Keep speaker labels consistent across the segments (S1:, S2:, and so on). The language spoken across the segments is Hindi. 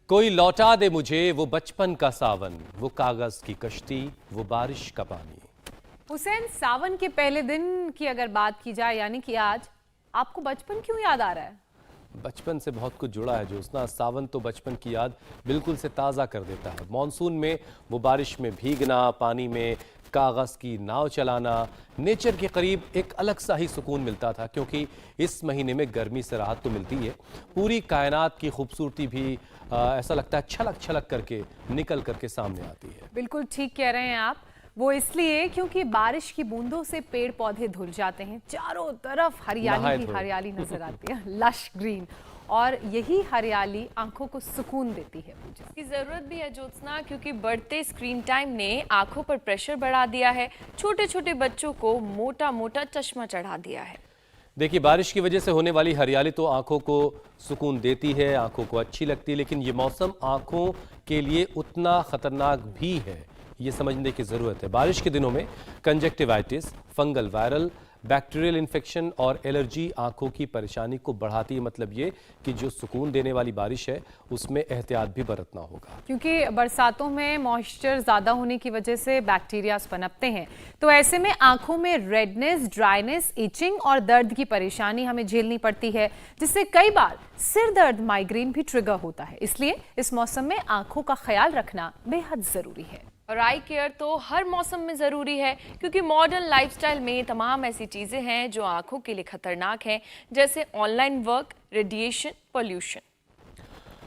S1: कोई लौटा दे मुझे वो बचपन का सावन, वो कागज की कश्ती, वो बारिश का पानी।
S2: हुसैन, सावन के पहले दिन की अगर बात की जाए यानी कि आज, आपको बचपन क्यों याद आ रहा है?
S1: बचपन से बहुत कुछ जुड़ा है ज्योत्सना। सावन तो बचपन की याद बिल्कुल से ताज़ा कर देता है। मॉनसून में वो बारिश में भीगना, पानी में कागज़ की नाव चलाना, नेचर के करीब एक अलग सा ही सुकून मिलता था, क्योंकि इस महीने में गर्मी से राहत तो मिलती है, पूरी कायनात की खूबसूरती भी ऐसा लगता है छलक छलक करके निकल करके सामने आती है।
S2: बिल्कुल ठीक कह रहे हैं आप। वो इसलिए क्योंकि बारिश की बूंदों से पेड़ पौधे धुल जाते हैं, चारों तरफ हरियाली ही हरियाली नजर आती है, लश ग्रीन, और यही हरियाली आंखों को सुकून देती है। पूजा
S3: की जरूरत भी है ज्योत्सना, क्योंकि बढ़ते स्क्रीन टाइम ने आंखों पर प्रेशर बढ़ा दिया है। छोटे छोटे बच्चों को मोटा मोटा चश्मा चढ़ा दिया है।
S1: देखिए, बारिश की वजह से होने वाली हरियाली तो आंखों को सुकून देती है, आंखों को अच्छी लगती है, लेकिन ये मौसम आंखों के लिए उतना खतरनाक भी है, ये समझने की ज़रूरत है। बारिश के दिनों में conjunctivitis, fungal viral, bacterial infection और एलर्जी आंखों की परेशानी को बढ़ाती है। मतलब ये कि जो सुकून देने वाली बारिश है उसमें एहतियात भी बरतना होगा,
S2: क्योंकि बरसातों में मॉइस्चर ज़्यादा होने की वजह से बैक्टीरिया पनपते हैं। तो ऐसे में आंखों में रेडनेस, ड्राइनेस, इचिंग और दर्द की परेशानी हमें झेलनी पड़ती है, जिससे कई बार सिर दर्द, माइग्रेन भी ट्रिगर होता है। इसलिए इस मौसम में आंखों का ख्याल रखना बेहद ज़रूरी है।
S3: और आई केयर तो हर मौसम में ज़रूरी है, क्योंकि मॉडर्न लाइफस्टाइल में तमाम ऐसी चीज़ें हैं जो आंखों के लिए खतरनाक हैं, जैसे online work, radiation, pollution.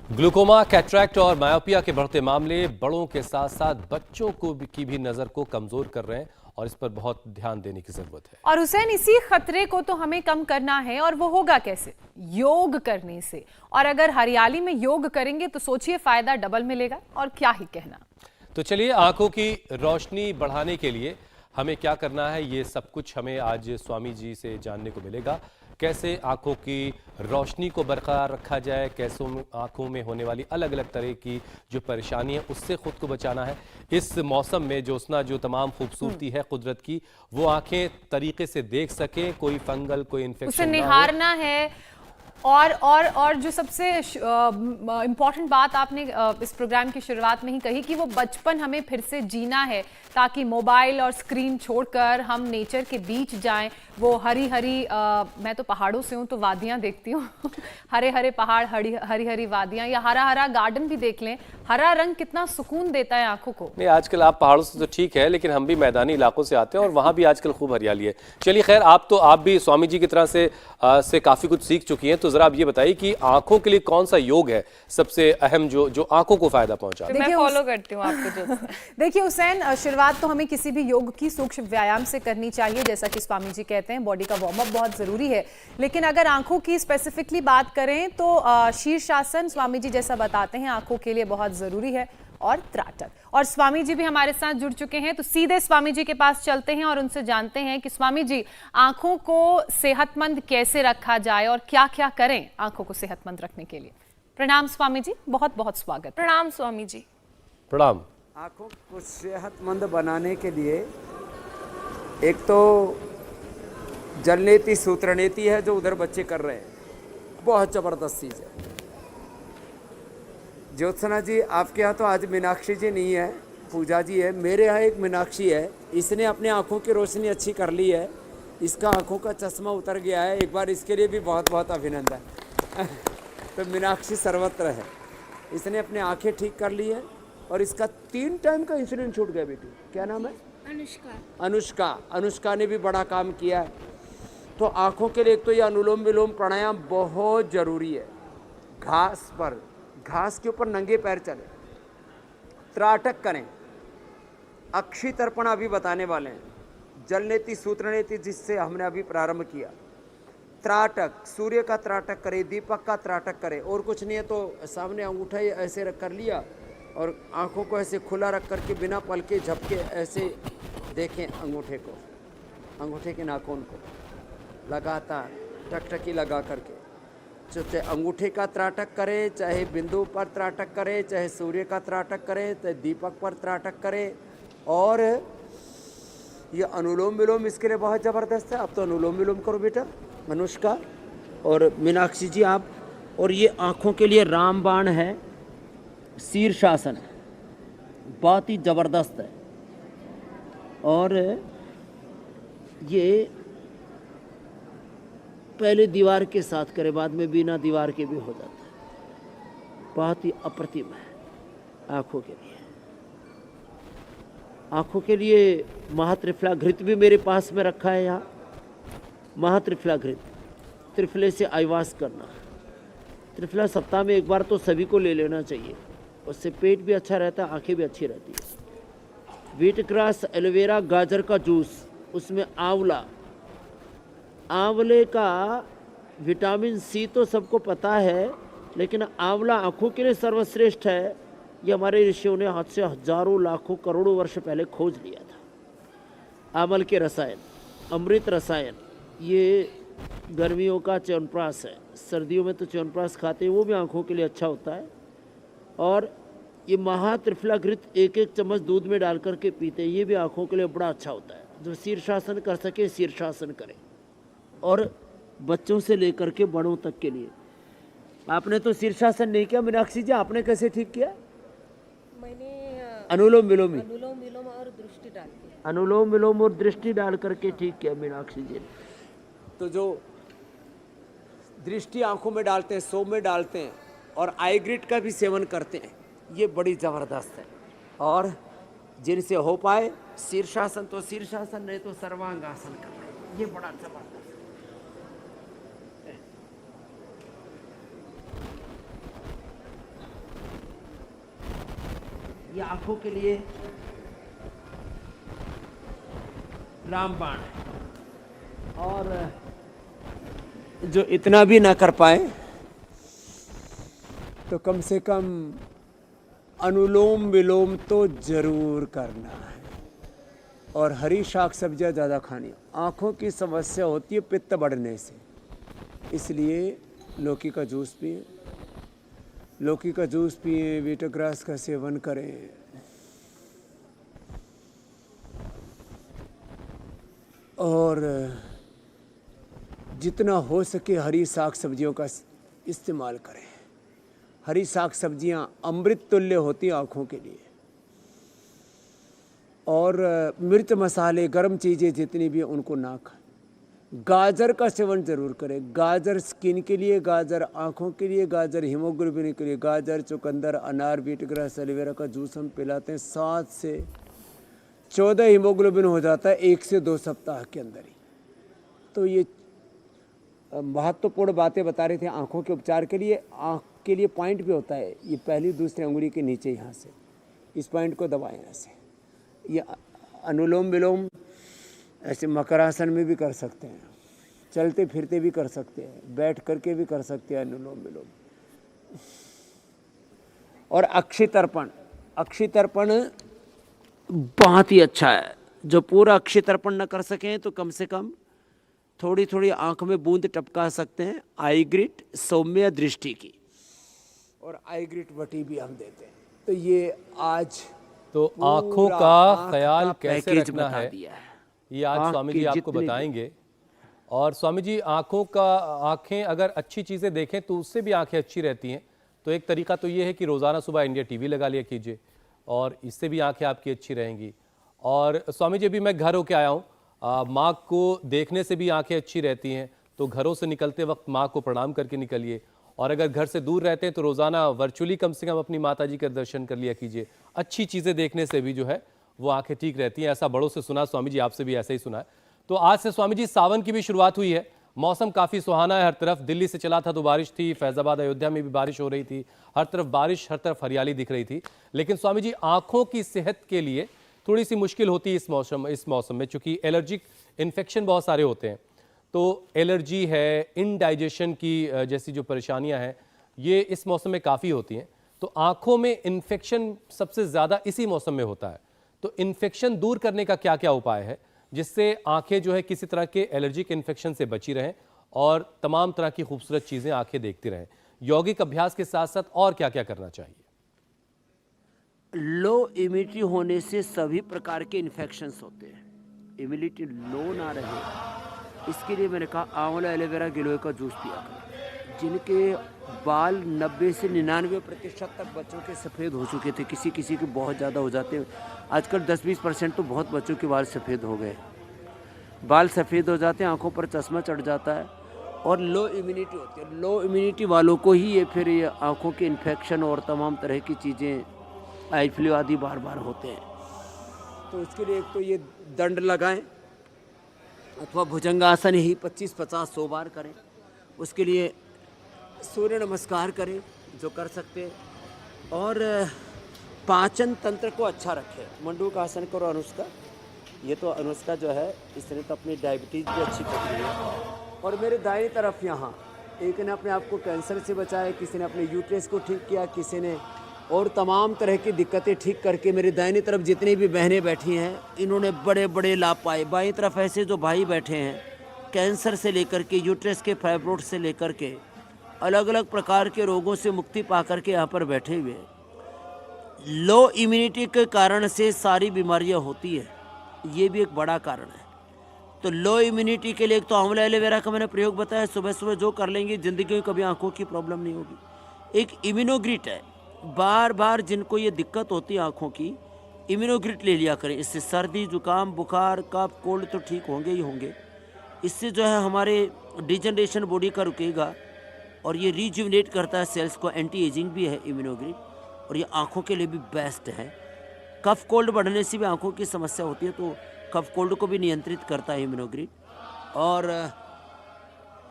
S1: Glaucoma, cataract और मायोपिया के बढ़ते मामले बड़ों के साथ साथ बच्चों की भी नज़र को कमज़ोर कर रहे हैं, और इस पर बहुत ध्यान देने की ज़रूरत है।
S2: और हुसैन, इसी खतरे को तो हमें कम करना है, और वो होगा कैसे? योग करने से। और अगर हरियाली में योग करेंगे तो सोचिए फ़ायदा डबल मिलेगा, और क्या ही कहना।
S1: तो चलिए, आंखों की रोशनी बढ़ाने के लिए हमें क्या करना है, ये सब कुछ हमें आज स्वामी जी से जानने को मिलेगा। कैसे आंखों की रोशनी को बरकरार रखा जाए, कैसे आंखों में होने वाली अलग अलग तरह की जो परेशानी है उससे खुद को बचाना है। इस मौसम में ज्योत्सना जो तमाम खूबसूरती है कुदरत की, वो आंखें तरीके से देख सकें, कोई फंगल, कोई इन्फेक्शन
S2: उसे निहारना है। और जो सबसे इम्पॉर्टेंट बात आपने इस प्रोग्राम की शुरुआत में ही कही कि वो बचपन हमें फिर से जीना है, ताकि मोबाइल और स्क्रीन छोड़कर हम नेचर के बीच जाएं। वो हरी हरी मैं तो पहाड़ों से हूँ तो वादियाँ देखती हूँ हरे हरे पहाड़, हरी हरी वादियाँ, या हरा हरा गार्डन भी देख लें। हरा रंग कितना सुकून देता है आंखों को।
S1: नहीं, आजकल आप पहाड़ों से तो ठीक है, लेकिन हम भी मैदानी इलाकों से आते हैं और वहाँ भी आजकल खूब हरियाली है। चलिए खैर, आप भी स्वामी जी की तरह से काफ़ी कुछ सीख चुकी हैं, तो ज़रा आप ये बताइए कि आंखों के लिए कौन सा योग है सबसे अहम, जो आंखों को फ़ायदा पहुँचाता है?
S3: मैं फॉलो करती हूँ आपको जो
S2: देखिए हुसैन, शुरुआत तो हमें किसी भी योग की सूक्ष्म व्यायाम से करनी चाहिए। जैसा कि स्वामी जी कहते हैं, बॉडी का वार्म अप बहुत ज़रूरी है। लेकिन अगर आंखों की स्पेसिफिकली बात करें तो शीर्षासन स्वामी जी जैसा बताते हैं आंखों के लिए बहुत ज़रूरी है, और त्राटक। और स्वामी जी भी हमारे साथ जुड़ चुके हैं, तो सीधे स्वामी जी के पास चलते हैं और उनसे जानते हैं कि स्वामी जी, आंखों को सेहतमंद कैसे रखा जाए और क्या क्या करें आंखों को सेहतमंद रखने के लिए। प्रणाम स्वामी जी, बहुत बहुत स्वागत।
S3: प्रणाम स्वामी जी।
S1: प्रणाम।
S4: आंखों को सेहतमंद बनाने के लिए एक तो जल नीति, सूत्र नीति है जो उधर बच्चे कर रहे हैं, बहुत ज़बरदस्त चीज़ है। ज्योत्सना जी, आपके यहाँ तो आज मीनाक्षी जी नहीं है, पूजा जी है। मेरे यहाँ एक मीनाक्षी है, इसने अपने आंखों की रोशनी अच्छी कर ली है, इसका आंखों का चश्मा उतर गया है। एक बार इसके लिए भी बहुत बहुत अभिनंदन तो मीनाक्षी सर्वत्र है, इसने अपनी आंखें ठीक कर ली है, और इसका 3 टाइम का इंसुलिन छूट गया। बेटी क्या नाम है? अनुष्का ने भी बड़ा काम किया है। तो आंखों के लिए एक तो ये अनुलोम विलोम प्राणायाम बहुत ज़रूरी है। घास के ऊपर नंगे पैर चले, त्राटक करें, अक्षी तर्पण अभी बताने वाले हैं, जल नीति, सूत्र नीति जिससे हमने अभी प्रारंभ किया, त्राटक, सूर्य का त्राटक करे, दीपक का त्राटक करे, और कुछ नहीं है तो सामने अंगूठा ऐसे रख कर लिया और आंखों को ऐसे खुला रख करके बिना पलके झपके ऐसे देखें अंगूठे को, अंगूठे के नाखून को लगातार टकटकी लगा करके, चाहे अंगूठे का त्राटक करे, चाहे बिंदु पर त्राटक करे, चाहे सूर्य का त्राटक करे, चाहे दीपक पर त्राटक करे। और ये अनुलोम विलोम इसके लिए बहुत ज़बरदस्त है। अब तो अनुलोम विलोम करो बेटा, अनुष्का और मीनाक्षी जी आप। और ये आँखों के लिए रामबाण है, शीर्षासन बहुत ही ज़बरदस्त है और ये पहले दीवार के साथ करे, बाद में बिना दीवार के भी हो जाता है। बहुत ही अप्रतिम है आँखों के लिए। आँखों के लिए महात्रिफला घृत भी मेरे पास में रखा है यहाँ। महात्रिफला घृत, त्रिफले से आयवास करना। त्रिफला सप्ताह में एक बार तो सभी को ले लेना चाहिए, उससे पेट भी अच्छा रहता है, आंखें भी अच्छी रहती है। व्हीट ग्रास, एलोवेरा, गाजर का जूस, उसमें आंवला। आंवले का विटामिन सी तो सबको पता है, लेकिन आंवला आँखों के लिए सर्वश्रेष्ठ है। ये हमारे ऋषियों ने हाथ से हजारों लाखों करोड़ों वर्ष पहले खोज लिया था। आंवल के रसायन, अमृत रसायन, ये गर्मियों का च्यवनप्राश है। सर्दियों में तो च्यवनप्राश खाते हैं, वो भी आँखों के लिए अच्छा होता है। और ये महात्रिफला घृत एक एक चम्मच दूध में डाल करके पीते हैं, ये भी आँखों के लिए बड़ा अच्छा होता है। जो शीर्षासन कर सके शीर्षासन करें, और बच्चों से लेकर के बड़ों तक के लिए। आपने तो शीर्षासन नहीं किया मीनाक्षी जी, आपने कैसे ठीक किया?
S5: मैंने
S4: अनुलोम विलोम
S5: अनुलोम विलोम और दृष्टि डाल के।
S4: अनुलोम विलोम और दृष्टि डाल करके ठीक किया मीनाक्षी जी। तो जो दृष्टि आंखों में डालते हैं, सो में डालते हैं, और आईग्रिड का भी सेवन करते हैं, ये बड़ी ज़बरदस्त है। और जिनसे हो पाए शीर्षासन तो शीर्षासन, नहीं तो सर्वांगासन करना, ये बड़ा जबरदस्त। ये आंखों के लिए रामबाण है। और जो इतना भी ना कर पाए तो कम से कम अनुलोम विलोम तो जरूर करना है। और हरी शाक सब्जियां ज़्यादा खानी। आँखों की समस्या होती है पित्त बढ़ने से, इसलिए लौकी का जूस पिए, लौकी का जूस पिए, वीटोग्रास का सेवन करें। और जितना हो सके हरी साग सब्जियों का इस्तेमाल करें। हरी साग सब्जियां अमृत तुल्य होती हैं आँखों के लिए। और मिर्च मसाले, गर्म चीज़ें जितनी भी उनको ना खाएं। गाजर का सेवन जरूर करें। गाजर स्किन के लिए, गाजर आँखों के लिए, गाजर हीमोग्लोबिन के लिए। गाजर, चुकंदर, अनार, बीटग्रास, एलोवेरा का जूस हम पिलाते हैं। 7 से 14 हीमोग्लोबिन हो जाता है 1 से 2 सप्ताह के अंदर ही। तो ये महत्वपूर्ण बातें बता रहे थे आँखों के उपचार के लिए। आँख के लिए पॉइंट भी होता है, ये पहली दूसरी अंगुली के नीचे, यहाँ से इस पॉइंट को दबाएं ऐसे। ये अनुलोम विलोम ऐसे मकरासन में भी कर सकते हैं, चलते फिरते भी कर सकते हैं, बैठ करके भी कर सकते हैं अनुलोम विलोम। और अक्षि तर्पण, अक्षि तर्पण बहुत ही अच्छा है। जो पूरा अक्षि तर्पण न कर सकें तो कम से कम थोड़ी थोड़ी आंख में बूंद टपका सकते हैं। आईग्रिट, सौम्य दृष्टि की, और आईग्रिट वटी भी हम देते हैं। तो ये आज
S1: तो आंखों का ख्याल कैसे रखना है, ये आज
S4: आँख
S1: स्वामी
S4: के
S1: जी आपको
S4: जितने भी-
S1: बताएंगे। और स्वामी जी, आंखें अगर अच्छी चीज़ें देखें तो उससे भी आंखें अच्छी रहती हैं। तो एक तरीका तो ये है कि रोज़ाना सुबह इंडिया टीवी लगा लिया कीजिए, और इससे भी आंखें आपकी अच्छी रहेंगी। और स्वामी जी, अभी मैं घर होके आया हूँ, माँ को देखने से भी आंखें अच्छी रहती हैं। तो घरों से निकलते वक्त माँ को प्रणाम करके निकलिए, और अगर घर से दूर रहते हैं तो रोज़ाना वर्चुअली कम से कम अपनी माता जी का दर्शन कर लिया कीजिए। अच्छी चीज़ें देखने से भी जो है वो आंखें ठीक रहती हैं। ऐसा बड़ों से सुना, स्वामी जी आपसे भी ऐसा ही सुना है। तो आज से स्वामी जी सावन की भी शुरुआत हुई है। मौसम काफ़ी सुहाना है हर तरफ। दिल्ली से चला था तो बारिश थी, फैज़ाबाद, अयोध्या में भी बारिश हो रही थी, हर तरफ बारिश, हर तरफ हरियाली दिख रही थी। लेकिन स्वामी जी, आँखों की सेहत के लिए थोड़ी सी मुश्किल होती है इस मौसम में, चूँकि एलर्जिक इन्फेक्शन बहुत सारे होते हैं। तो एलर्जी है, इनडाइजेशन की जैसी जो परेशानियां हैं, ये इस मौसम में काफ़ी होती हैं। तो आँखों में इन्फेक्शन सबसे ज़्यादा इसी मौसम में होता है। तो इन्फेक्शन दूर करने का क्या क्या उपाय है, जिससे आंखें जो है किसी तरह के एलर्जिक इन्फेक्शन से बची रहें और तमाम तरह की खूबसूरत चीज़ें आंखें देखती रहें? यौगिक अभ्यास के साथ साथ और क्या क्या करना चाहिए?
S4: लो इम्यूनिटी होने से सभी प्रकार के इन्फेक्शंस होते हैं। इम्यूनिटी लो ना रहे, इसके लिए मैंने कहा आंवला, एलोवेरा, गिलोय का जूस पिया करो। जिनके बाल 90 से 99% तक बच्चों के सफ़ेद हो चुके थे, किसी किसी के बहुत ज़्यादा हो जाते हैं। आजकल 10-20% तो बहुत बच्चों के बाल सफ़ेद हो गए। बाल सफ़ेद हो जाते हैं, आंखों पर चश्मा चढ़ जाता है और लो इम्यूनिटी होती है। लो इम्यूनिटी वालों को ही ये फिर ये आंखों के इन्फेक्शन और तमाम तरह की चीज़ें, आई फ्लू आदि बार बार होते हैं। तो इसके लिए एक तो ये दंड लगाएं अथवा भुजंगासन ही 25-50-100 बार करें। उसके लिए सूर्य नमस्कार करें जो कर सकते हैं, और पाचन तंत्र को अच्छा रखें। मंडूक आसन करो अनुष्का। ये तो अनुष्का जो है इसने तो अपनी डायबिटीज़ भी अच्छी कर ली है। और मेरे दाएं तरफ यहाँ एक ने अपने आप को कैंसर से बचाया, किसी ने अपने यूट्रस को ठीक किया, किसी ने और तमाम तरह की दिक्कतें ठीक करके। मेरी दाहिनी तरफ जितनी भी बहनें बैठी हैं इन्होंने बड़े बड़े लाभ पाए। बाईं तरफ ऐसे जो भाई बैठे हैं, कैंसर से लेकर के यूट्रस के फाइब्रोड से लेकर के अलग अलग प्रकार के रोगों से मुक्ति पा करके यहाँ पर बैठे हुए हैं। लो इम्यूनिटी के कारण से सारी बीमारियाँ होती है, ये भी एक बड़ा कारण है। तो लो इम्यूनिटी के लिए एक तो आंवला एलोवेरा का मैंने प्रयोग बताया, सुबह सुबह जो कर लेंगे ज़िंदगी में कभी आंखों की प्रॉब्लम नहीं होगी। एक इम्यूनोग्रिट है, बार बार जिनको ये दिक्कत होती है आंखों की, इम्यूनोग्रिट ले लिया करें। इससे सर्दी जुकाम बुखार कफ कोल्ड तो ठीक होंगे ही होंगे। इससे जो है हमारे डिजनरेशन बॉडी का रुकेगा और ये रिजुविनेट करता है सेल्स को। एंटी एजिंग भी है इम्यूनोग्रिट, और ये आँखों के लिए भी बेस्ट है। कफ कोल्ड बढ़ने से भी आँखों की समस्या होती है, तो कफ कोल्ड को भी नियंत्रित करता है इम्यूनोग्रिट। और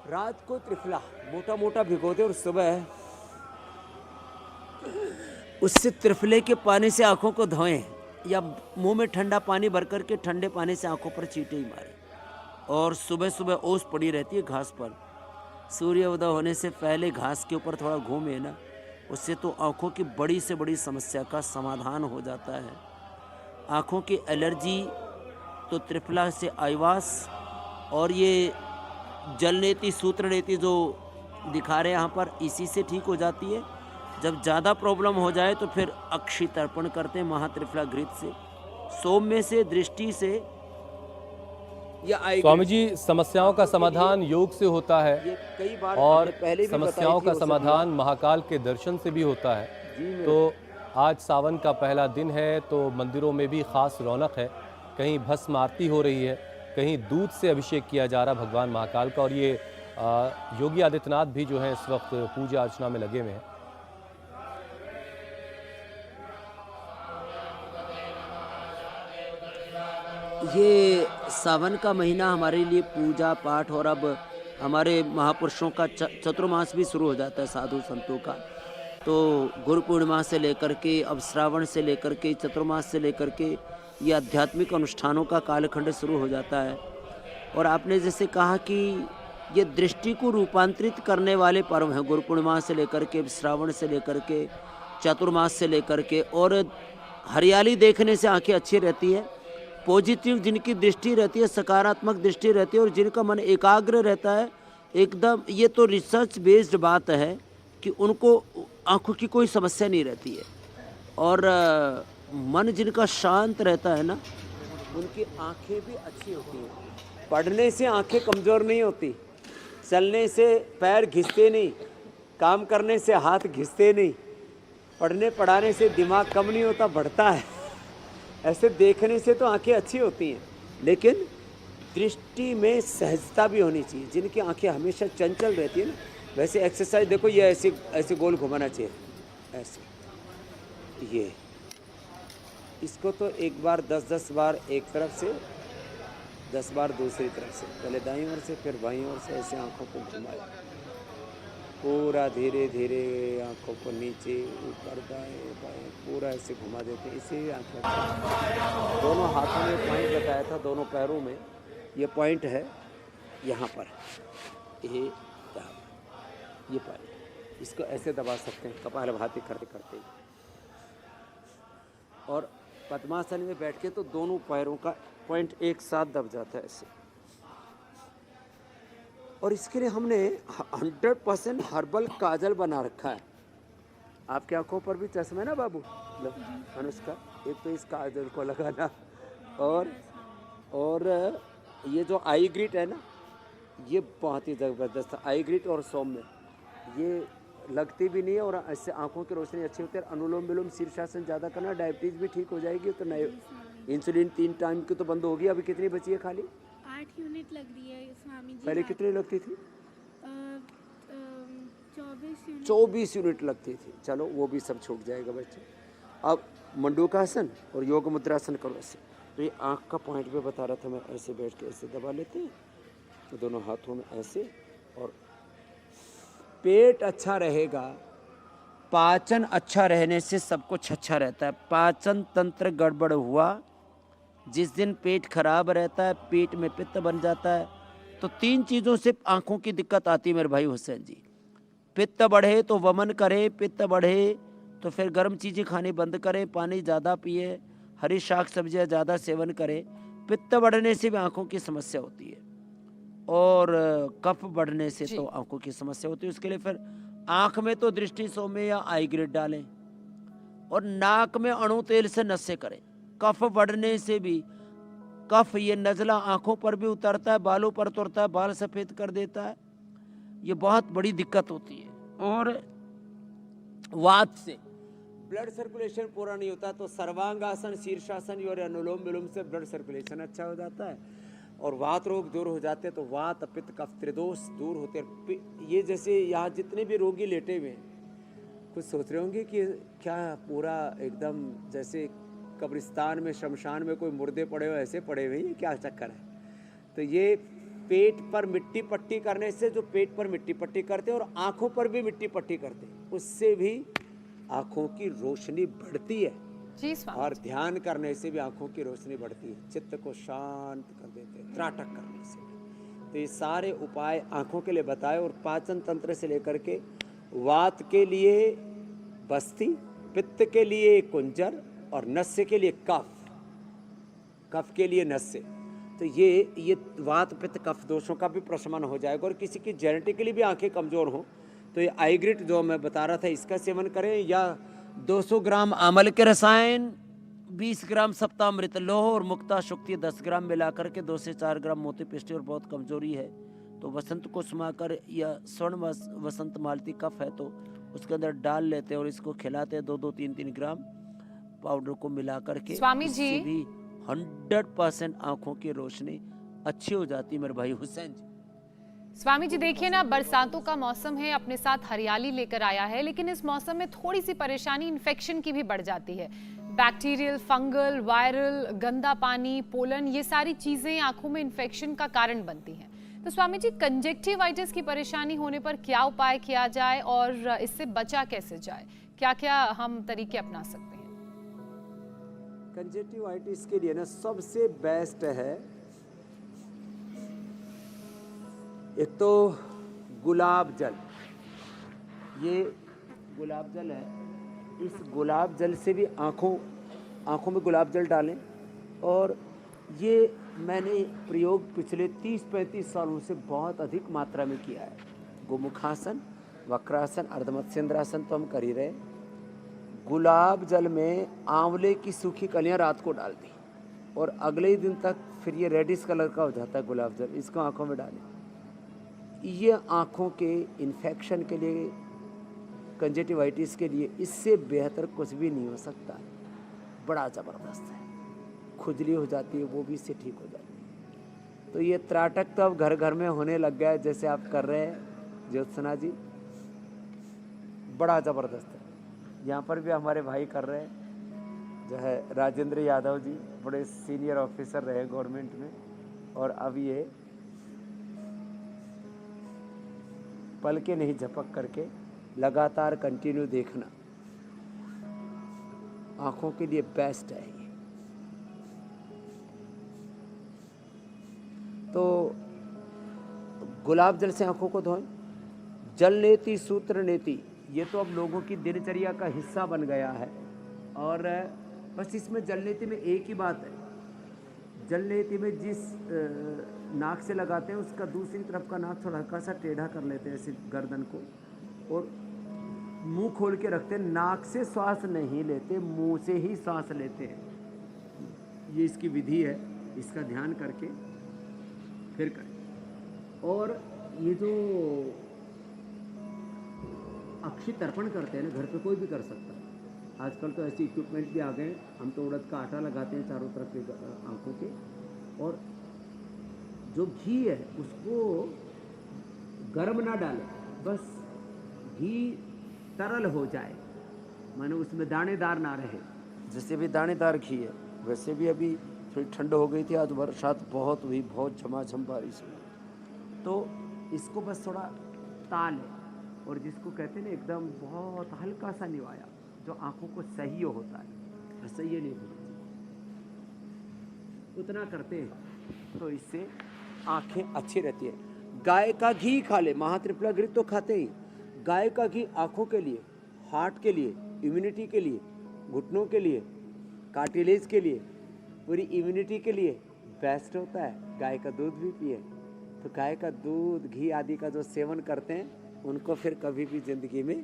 S4: रात को त्रिफला मोटा मोटा भिगो दे और सुबह उससे त्रिफले के पानी से आँखों को धोएं, या मुंह में ठंडा पानी भर करके ठंडे पानी से आँखों पर चींटे ही मारें। और सुबह सुबह ओस पड़ी रहती है घास पर, सूर्य उदय होने से पहले घास के ऊपर थोड़ा घूमे ना, उससे तो आँखों की बड़ी से बड़ी समस्या का समाधान हो जाता है। आँखों की एलर्जी तो त्रिफला से आईवास और ये जलनेति सूत्रनेति जो दिखा रहे हैं यहाँ पर, इसी से ठीक हो जाती है। जब ज़्यादा प्रॉब्लम हो जाए तो फिर अक्षी तर्पण करते हैं महात्रिफला घृत से, सौम्य से, दृष्टि से या आई।
S1: स्वामी जी, समस्याओं का समाधान योग से होता है
S4: ये कई बार
S1: और
S4: पहले भी
S1: समस्याओं का समाधान महाकाल के दर्शन से भी होता है। तो आज सावन का पहला दिन है, तो मंदिरों में भी खास रौनक है। कहीं भस्म आरती हो रही है, कहीं दूध से अभिषेक किया जा रहा भगवान महाकाल का। और ये योगी आदित्यनाथ भी जो है इस वक्त पूजा अर्चना में लगे हुए हैं।
S4: ये सावन का महीना हमारे लिए पूजा पाठ, और अब हमारे महापुरुषों का चतुर्मास भी शुरू हो जाता है, साधु संतों का। तो गुरु पूर्णिमा से लेकर के अब श्रावण से लेकर के चतुर्मास से लेकर के ये आध्यात्मिक अनुष्ठानों का कालखंड शुरू हो जाता है। और आपने जैसे कहा कि ये दृष्टि को रूपांतरित करने वाले पर्व हैं, गुरु पूर्णिमा से लेकर के श्रावण से लेकर के चतुर्मास से लेकर के। और हरियाली देखने से आंखें अच्छी रहती है, पॉजिटिव जिनकी दृष्टि रहती है, सकारात्मक दृष्टि रहती है, और जिनका मन एकाग्र रहता है एकदम, ये तो रिसर्च बेस्ड बात है कि उनको आंखों की कोई समस्या नहीं रहती है। और मन जिनका शांत रहता है ना, उनकी आंखें भी अच्छी होती हैं। पढ़ने से आंखें कमज़ोर नहीं होती, चलने से पैर घिसते नहीं, काम करने से हाथ घिसते नहीं, पढ़ने पढ़ाने से दिमाग कम नहीं होता, बढ़ता है। ऐसे देखने से तो आंखें अच्छी होती हैं, लेकिन दृष्टि में सहजता भी होनी चाहिए। जिनकी आंखें हमेशा चंचल रहती है ना, वैसे एक्सरसाइज देखो, ये ऐसे ऐसे गोल घुमाना चाहिए, ऐसे। ये इसको तो एक बार 10-10 बार एक तरफ से, 10 बार दूसरी तरफ से, पहले दाईं ओर से फिर बाईं ओर से, ऐसे आंखों को घुमाए पूरा, धीरे धीरे आंखों को नीचे ऊपर दाएं बाएं पूरा ऐसे घुमा देते हैं। इसे आंखें दोनों हाथों में पॉइंट बताया था, दोनों पैरों में ये पॉइंट है, यहाँ पर ये पॉइंट, इसको ऐसे दबा सकते हैं कपालभाति करते करते। और पद्मासन में बैठ के तो दोनों पैरों का पॉइंट एक साथ दब जाता है ऐसे। और इसके लिए हमने 100% हर्बल काजल बना रखा है। आपके आंखों पर भी चश्मा है ना बाबू, अनुष्का, एक तो इस काजल को लगाना, और ये जो आई ग्रिट है ना, ये बहुत ही ज़बरदस्त है। आई ग्रिट और सौम्य ये लगती भी नहीं है और इससे आंखों की रोशनी अच्छी होती है। अनुलोम विलोम शीर्षासन ज़्यादा करना, डायबिटीज़ भी ठीक हो जाएगी। तो नए इंसुलिन 3 टाइम की तो बंद होगी। अभी कितनी बची है खाली?
S5: 8 यूनिट लग रही है स्वामी जी।
S4: पहले कितनी लगती थी?
S5: 24 यूनिट।
S4: 24 यूनिट लगती थी। चलो वो भी सब छूट जाएगा बच्चे। अब मंडूकासन और योग मुद्रासन करो ऐसे। तो ये आँख का पॉइंट पे बता रहा था मैं, ऐसे बैठ के ऐसे दबा लेते हैं तो दोनों हाथों में ऐसे, और पेट अच्छा रहेगा, पाचन अच्छा रहने से सब कुछ अच्छा रहता है। पाचन तंत्र गड़बड़ हुआ, जिस दिन पेट खराब रहता है, पेट में पित्त बन जाता है, तो 3 चीज़ों से आँखों की दिक्कत आती है मेरे भाई हुसैन जी। पित्त बढ़े तो वमन करे, पित्त बढ़े तो फिर गर्म चीज़ें खानी बंद करे, पानी ज़्यादा पिए, हरी शाक सब्जियाँ ज़्यादा सेवन करे। पित्त बढ़ने से भी आँखों की समस्या होती है, और कफ बढ़ने से तो आँखों की समस्या होती है। उसके लिए फिर आँख में तो दृष्टि सौम्य या आई ग्रेड डालें, और नाक में अणु तेल से नसें करें। कफ बढ़ने से भी, कफ ये नज़ला आँखों पर भी उतरता है, बालों पर उतरता है, बाल सफ़ेद कर देता है, ये बहुत बड़ी दिक्कत होती है। और वात से ब्लड सर्कुलेशन पूरा नहीं होता, तो सर्वांगासन, शीर्षासन और अनुलोम विलोम से ब्लड सर्कुलेशन अच्छा हो जाता है और वात रोग दूर हो जाते हैं। तो वात, पित्त, कफ, त्रिदोष दूर होते हैं। ये जैसे यहाँ जितने भी रोगी लेटे हुए हैं, कुछ सोच रहे होंगे कि क्या पूरा एकदम जैसे कब्रिस्तान में, शमशान में कोई मुर्दे पड़े हुए ऐसे पड़े हुए हैं, क्या चक्कर है? तो ये पेट पर मिट्टी पट्टी करने से, जो पेट पर मिट्टी पट्टी करते हैं और आँखों पर भी मिट्टी पट्टी करते हैं, उससे भी आँखों की रोशनी बढ़ती है।
S2: जी स्वामी।
S4: और ध्यान करने से भी आँखों की रोशनी बढ़ती है, चित्त को शांत कर देते हैं, त्राटक करने से भी। तो ये सारे उपाय आँखों के लिए बताए, और पाचन तंत्र से लेकर के वात के लिए बस्ती, पित्त के लिए कुंजर, और नस्य के लिए कफ, कफ के लिए नस्य। तो ये वात पित्त कफ दोषों का भी प्रशमन हो जाएगा। और किसी की जेनेटिकली भी आंखें कमज़ोर हों तो ये आईग्रिट जो मैं बता रहा था, इसका सेवन करें, या 200 ग्राम आमल के रसायन, 20 ग्राम सप्तामृत लोह और मुक्ता शुक्ति 10 ग्राम मिला करके 2 से 4 ग्राम मोती पिष्टी, और बहुत कमजोरी है तो वसंत कुसुमाकर या स्वर्ण वसंत मालती कफ है तो उसके अंदर डाल लेते हैं और इसको खिलाते हैं 2-2, 3-3 ग्राम पाउडर को मिला करके।
S2: स्वामी जी,
S4: इससे भी 100% आंखों की रोशनी अच्छी हो जाती है मेरे भाई हुसैन जी।
S2: स्वामी जी देखिए ना, बरसातों का मौसम है, अपने साथ हरियाली लेकर आया है, लेकिन इस मौसम में थोड़ी सी परेशानी इन्फेक्शन की भी बढ़ जाती है। बैक्टीरियल, फंगल, वायरल, गंदा पानी, पोलन, ये सारी चीजें आंखों में इन्फेक्शन का कारण बनती हैं। तो स्वामी जी, कंजक्टिवाइटिस की परेशानी होने पर क्या उपाय किया जाए और इससे बचा कैसे जाए? क्या क्या हम तरीके अपना सकते हैं?
S4: कंजक्टिवाइटिस के लिए ना सबसे बेस्ट है, एक तो गुलाब जल। ये गुलाब जल है, इस गुलाब जल से भी आँखों में गुलाब जल डालें। और ये मैंने प्रयोग पिछले 30-35 सालों से बहुत अधिक मात्रा में किया है। गोमुखासन, वक्रासन, अर्धमत्स्येंद्रासन तो हम कर ही रहे। गुलाब जल में आंवले की सूखी कलियां रात को डाल दी और अगले ही दिन तक फिर ये रेडिश कलर का हो जाता है गुलाब जल, इसको आँखों में डालें। ये आँखों के इन्फेक्शन के लिए, कंजक्टिवाइटिस के लिए इससे बेहतर कुछ भी नहीं हो सकता। बड़ा ज़बरदस्त है, खुजली हो जाती है वो भी इससे ठीक हो जाती है। तो ये त्राटक तो अब घर घर में होने लग गया है, जैसे आप कर रहे हैं ज्योत्सना जी, बड़ा ज़बरदस्त है। यहाँ पर भी हमारे भाई कर रहे हैं, जो है राजेंद्र यादव जी, बड़े सीनियर ऑफिसर रहे गवर्नमेंट में, और अब ये पल के नहीं झपक करके लगातार कंटिन्यू देखना आँखों के लिए बेस्ट है ये। तो गुलाब जल से आँखों को धोएं। जल नेति सूत्र नेति, ये तो अब लोगों की दिनचर्या का हिस्सा बन गया है। और बस इसमें जल नेति में एक ही बात है, जल नेति में जिस नाक से लगाते हैं उसका दूसरी तरफ का नाक थोड़ा हल्का सा टेढ़ा कर लेते हैं ऐसे गर्दन को, और मुंह खोल के रखते हैं। नाक से श्वास नहीं लेते, मुंह से ही सांस लेते हैं। ये इसकी विधि है, इसका ध्यान करके फिर करें। और ये जो अक्षी तर्पण करते हैं ना, घर पे कोई भी कर सकता है। आजकल तो ऐसे इक्विपमेंट भी आ गए, हम तो उड़द का आटा लगाते हैं चारों तरफ के आंखों के, और जो घी है उसको गर्म ना डालें, बस घी तरल हो जाए, माने उसमें दानेदार ना रहे। जैसे भी दानेदार घी है वैसे भी अभी थोड़ी ठंड हो गई थी, आज बरसात बहुत हुई, बहुत झमाझम बारिश हुई, तो इसको बस थोड़ा ताल है, और जिसको कहते हैं ना एकदम बहुत हल्का सा निवाया, जो आंखों को सही होता है, असह्य नहीं होता, उतना करते हैं तो इससे आंखें अच्छी रहती है। गाय का घी खा ले, महात्रिफला घृत तो खाते ही। गाय का घी आंखों के लिए, हार्ट के लिए, इम्यूनिटी के लिए, घुटनों के लिए, कार्टिलेज के लिए, पूरी इम्यूनिटी के लिए बेस्ट होता है। गाय का दूध भी पिए, तो गाय का दूध, घी आदि का जो सेवन करते हैं उनको फिर कभी भी जिंदगी में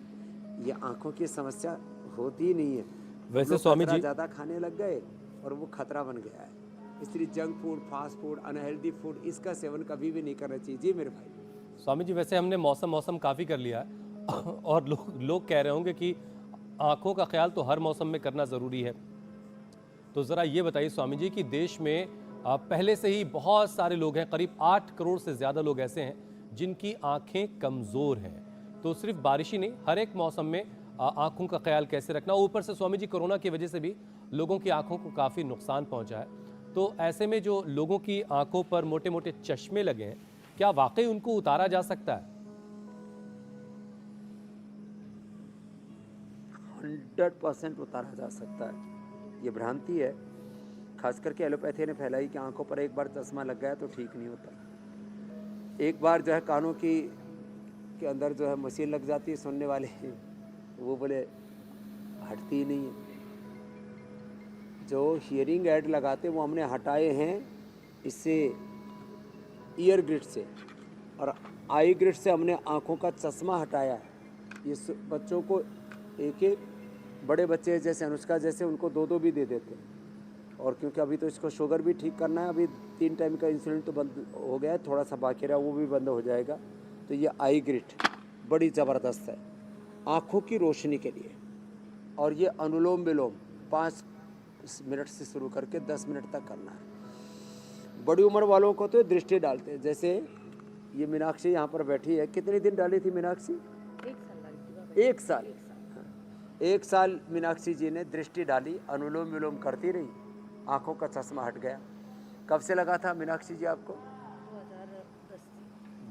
S4: ये आंखों की समस्या होती ही नहीं है।
S1: वैसे
S4: लोग
S1: स्वामी
S4: खतरा
S1: जी,
S4: ज़्यादा खाने लग गए और वो खतरा बन गया है, इसलिए junk food, fast food, unhealthy food, इसका सेवन कभी भी नहीं करना चाहिए। जी मेरे भाई।
S1: स्वामी जी वैसे हमने मौसम काफ़ी कर लिया है और लोग कह रहे होंगे कि आंखों का ख्याल तो हर मौसम में करना ज़रूरी है, तो ज़रा ये बताइए स्वामी जी कि देश में पहले से ही बहुत सारे लोग हैं, करीब 8 करोड़ से ज़्यादा लोग ऐसे हैं जिनकी आंखें कमज़ोर हैं, तो सिर्फ बारिश ही नहीं, हर एक मौसम में आंखों का ख्याल कैसे रखना। ऊपर से स्वामी जी कोरोना की वजह से भी लोगों की आंखों को काफ़ी नुकसान पहुंचा है, तो ऐसे में जो लोगों की आंखों पर मोटे मोटे चश्मे लगे हैं, क्या वाकई उनको उतारा जा सकता है?
S4: 100% उतारा जा सकता है। ये भ्रांति है, खास करके एलोपैथी ने फैलाई कि आंखों पर एक बार चश्मा लग गया तो ठीक नहीं होता। एक बार जो है कानों के अंदर जो है मशीन लग जाती है सुनने वाले, वो बोले हटती ही नहीं है। जो हियरिंग ऐड लगाते वो हमने हटाए हैं इससे, ईयर ग्रिड से, और आई ग्रिड से हमने आंखों का चश्मा हटाया है। ये बच्चों को एक एक, बड़े बच्चे जैसे अनुष्का जैसे उनको 2-2 भी दे देते हैं। और क्योंकि अभी तो इसको शुगर भी ठीक करना है, अभी 3 टाइम का इंसुलिन तो बंद हो गया है, थोड़ा सा बाकी रहा वो भी बंद हो जाएगा। तो ये आई ग्रिड बड़ी ज़बरदस्त है आँखों की रोशनी के लिए। और ये अनुलोम विलोम 5 मिनट से शुरू करके 10 मिनट तक करना है। बड़ी उम्र वालों को तो दृष्टि डालते हैं, जैसे ये मीनाक्षी यहाँ पर बैठी है, कितने दिन डाली थी मीनाक्षी? 1 साल। 1 साल मीनाक्षी जी ने दृष्टि डाली, अनुलोम विलोम करती रही, आंखों का चश्मा हट गया। कब से लगा था मीनाक्षी जी आपको?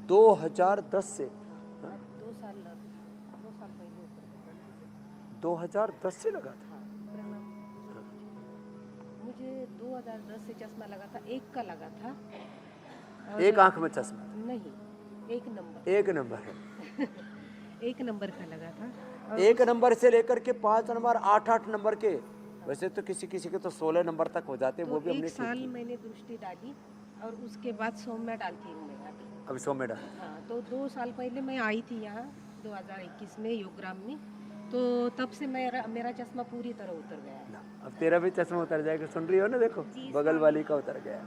S4: 2010 से। 2010 से लगा था।
S6: मुझे 2010 से चश्मा लगा था, एक का लगा था।
S4: एक आंख में चश्मा?
S6: नहीं, एक नंबर।
S4: एक नंबर है।
S6: एक नंबर का लगा था। और
S4: 1 नंबर से लेकर के 5 नंबर, 8 नंबर के, वैसे तो किसी किसी के तो 16 नंबर तक हो जाते हैं, वो भी हमने
S6: 1 साल मैंने दृष्टि डाली और उसके बाद सौम्य डालती हूँ मैं अभी।
S4: अभी 100 में डाल।
S6: हाँ, तो 2 साल पहले मैं आई थी यहाँ 2021 में योगग्राम में, तो तब से मेरा चश्मा पूरी तरह उतर गया है।
S4: अब तेरा भी चश्मा उतर जाएगा, सुन रही हो ना, देखो बगल वाली का उतर गया।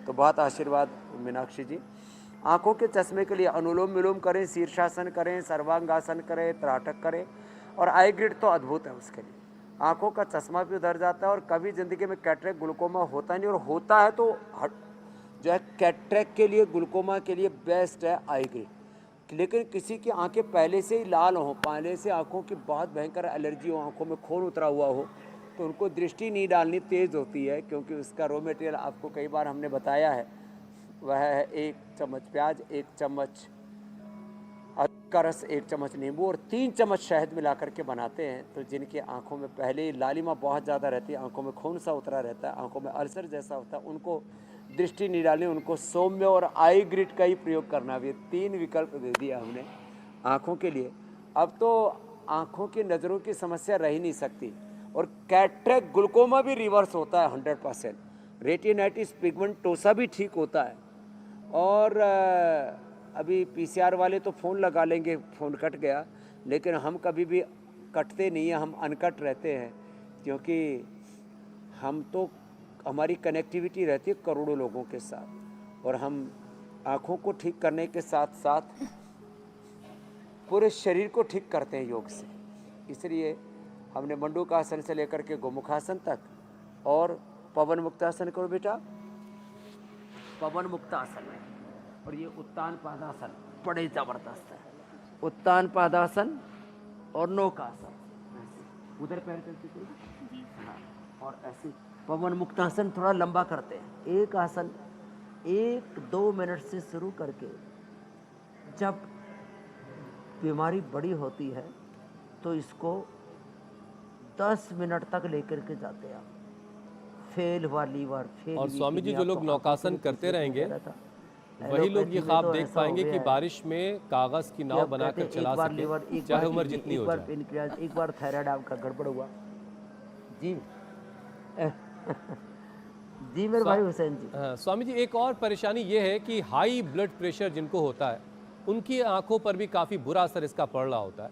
S4: तो बहुत आशीर्वाद मीनाक्षी जी। आंखों के चश्मे के लिए अनुलोम विलोम करें, शीर्षासन करें, सर्वांगासन करें, त्राटक करें, और आई ग्रिड तो अद्भुत है उसके लिए। आंखों का चश्मा भी उधर जाता है, और कभी ज़िंदगी में कैटरेक्ट ग्लूकोमा होता नहीं, और होता है तो जो है कैटरेक्ट के लिए, ग्लूकोमा के लिए बेस्ट है आई ग्रिड। लेकिन किसी की आंखें पहले से ही लाल हों, पहले से आंखों की बहुत भयंकर एलर्जी हो, आंखों में खून उतरा हुआ हो, तो उनको दृष्टि नहीं डालनी, तेज़ होती है, क्योंकि उसका रॉ मटेरियल आपको कई बार हमने बताया है, वह है 1 चम्मच प्याज, 1 चम्मच का रस, 1 चम्मच नींबू और 3 चम्मच शहद मिला करके बनाते हैं। तो जिनकी आंखों में पहले ही लालिमा बहुत ज़्यादा रहती है, आंखों में खून सा उतरा रहता है, आंखों में अल्सर जैसा होता है, उनको दृष्टि नहीं डालनी, उनको सौम्य और आई ग्रिड का ही प्रयोग करना भी। 3 विकल्प दे दिया हमने आँखों के लिए। अब तो आँखों की नज़रों की समस्या रह ही नहीं सकती, और कैटरेक्ट ग्लूकोमा भी रिवर्स होता है 100%। रेटिनाइटिस पिगमेंटोसा भी ठीक होता है। और अभी पीसीआर वाले तो फ़ोन लगा लेंगे, फ़ोन कट गया, लेकिन हम कभी भी कटते नहीं हैं, हम अनकट रहते हैं, क्योंकि हम तो, हमारी कनेक्टिविटी रहती है करोड़ों लोगों के साथ, और हम आँखों को ठीक करने के साथ साथ पूरे शरीर को ठीक करते हैं योग से। इसलिए हमने मंडूकासन से लेकर के गोमुखासन तक और पवन मुक्तासन करो बेटा, पवन मुक्तासन है। और ये उत्तान पादासन बड़े जबरदस्त है। उत्तान पादासन और नौकासन, उधर पैर करके करो। हाँ, और ऐसे पवन मुक्तासन थोड़ा लंबा करते हैं। एक आसन 1-2 मिनट से शुरू करके जब बीमारी बड़ी होती है तो इसको 10 मिनट तक लेकर के जाते हैं। फेल हुआ लीवर, फेल
S1: और
S4: हुई
S1: स्वामी जी
S4: किडनी,
S1: जो लोग
S4: आपको
S1: नौकासन
S4: आंखों के
S1: करते
S4: पीछे
S1: रहेंगे,
S4: वगैरह था।
S1: वही लोग
S4: एलोपैथी
S1: ये
S4: में
S1: ख्वाब
S4: तो
S1: देख
S4: ऐसा हो
S1: पाएंगे
S4: गया
S1: कि
S4: है
S1: बारिश में कागज की नाव
S4: कि अब
S1: बनाकर
S4: कहते हैं,
S1: चला
S4: एक बार लीवर,
S1: सके,
S4: एक
S1: चाहे
S4: बार
S1: उम्र
S4: किडनी,
S1: जितनी
S4: एक
S1: हो
S4: बार
S1: जाए।
S4: पेनक्रियाज, एक बार थायराइड आपका गड़बड़ हुआ जी। जी मेरे भाई हुसैन जी।
S1: हाँ, स्वामी जी एक और परेशानी ये है कि हाई ब्लड प्रेशर जिनको होता है उनकी आंखों पर भी काफ़ी बुरा असर इसका पड़ रहा होता है,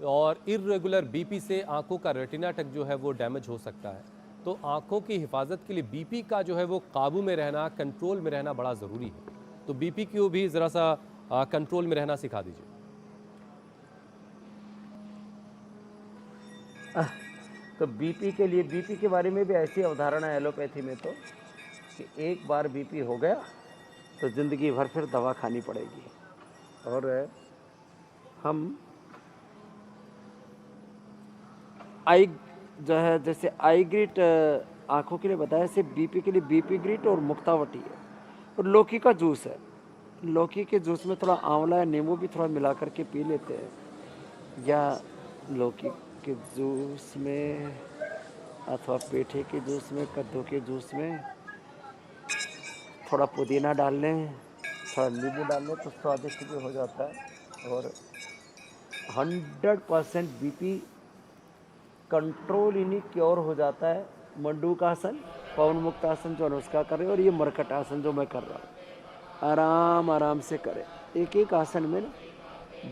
S1: और इर्रेगुलर बीपी से आंखों का रेटिना तक जो है वो डैमेज हो सकता है। तो आंखों की हिफाजत के लिए बीपी का जो है वो काबू में रहना, कंट्रोल में रहना बड़ा ज़रूरी है। तो बीपी को भी ज़रा सा कंट्रोल में रहना सिखा दीजिए।
S4: तो बीपी के लिए, बीपी के बारे में भी ऐसी अवधारणा है एलोपैथी में तो कि एक बार बीपी हो गया तो ज़िंदगी भर फिर दवा खानी पड़ेगी। और हम आई जो है, जैसे आई ग्रिट आँखों के लिए बताया, ऐसे बीपी के लिए बीपी ग्रिट और मुक्तावटी है। और लौकी का जूस है, लौकी के जूस में थोड़ा आंवला या नींबू भी थोड़ा मिला करके पी लेते हैं, या लौकी के जूस में अथवा पेठे के जूस में, कद्दू के जूस में थोड़ा पुदीना डाल लें, थोड़ा नींबू डाल लें तो स्वादिष्ट भी हो जाता है। और 100% बीपी कंट्रोल इन्हीं क्योर हो जाता है। मंडूकासन, पवन मुक्तासन जो अनुष्का कर रहे हैं, और ये मरकट आसन जो मैं कर रहा हूँ, आराम आराम से करें। एक एक आसन में ना